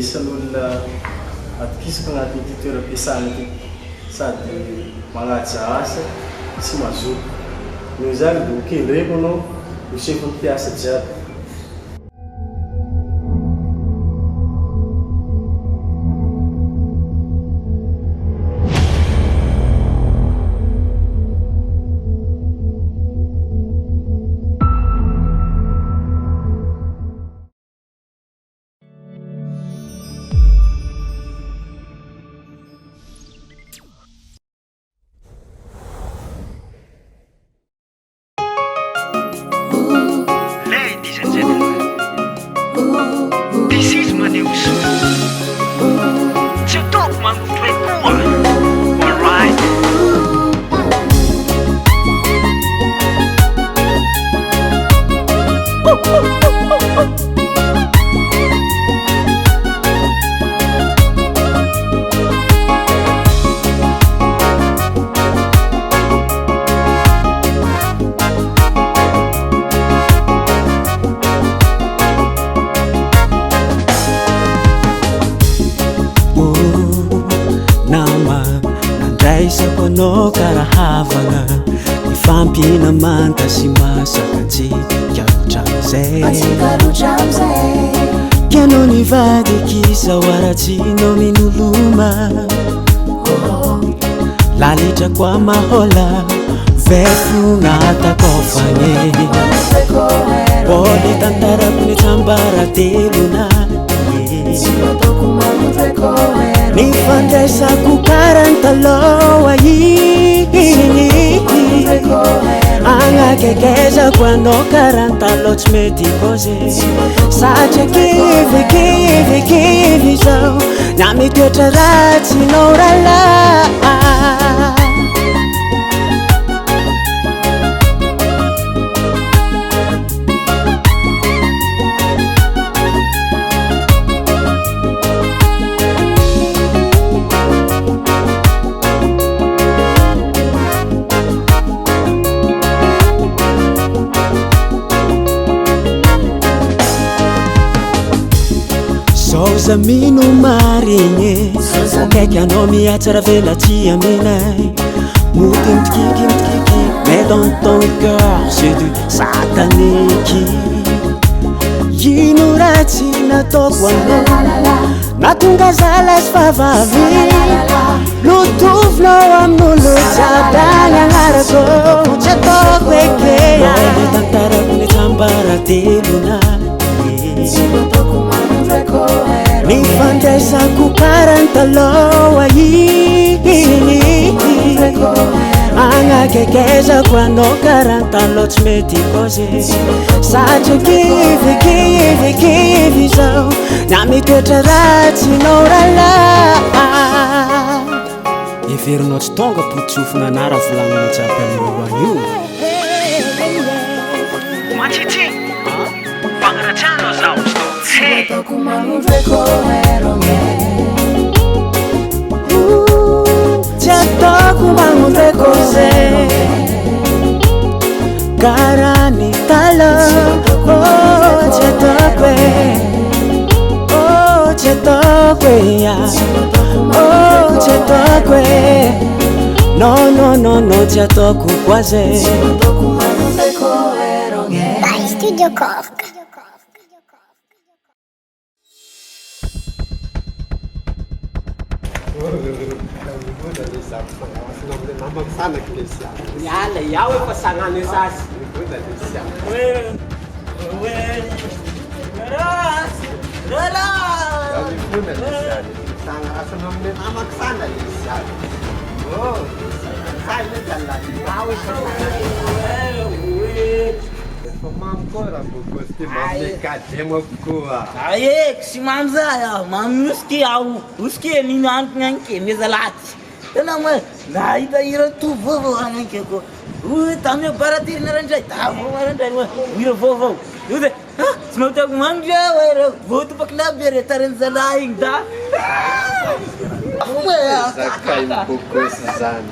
isan'olona atokisaka agnatin'ity toeram-piasana ity sady magnaja asa tsy mazoto noho izany dia okely reko anao hosefo mpiasa jiaby. No karahavagna ifampina manta sy masaka antsika hatramizay kianao nivadikiza hoaratsino minoloma lalitra kwa mahola vefongatakofane boli tantarako ny tambaratelona nifandraisako karantaloa igny agnakekezako anao karantalo tsy mety koze satria kivikivy zao na mitoetra ratsy nao ralahy mino marigny okaiky anao miatsara velaty aminay motimitikiky mais dans ton cœur c'est du satanique ino ratsy nataoko anao natonga zalasy favavy lotovinao amin'olo jiaby agnarako tsy ataoko ekeya tantarako ny tambaratelona nifandraisako karantaloa igny agnakekezako anao karantalo tsy mety koze satria kivikivy zao na mitoetra ratsy nao ralahy everinao tsy tonga potsofina anara volaninao jiaby amin'oloan'io matsitsy fagnaratsianao zao Ataoko manondreko eronge tsy ataoko manondreko ze karany talo tsy ataoko tsy ataoko tsy ataoko no tsy ataoko kwa ze Ataoko manondreko eronge By Studio Cork. Yala, yawe pasangan esas. Aye, si mamza, mamuski au, uski ni nanke mezalati. Tena mwe, na ita ira tu vovo anke ko. Tamyo baratir naranja, tamo naranja mwe, ira vovo. Yude, semauta mangja wera, voto pa club bere tarenza laing da. Zakai buku zan,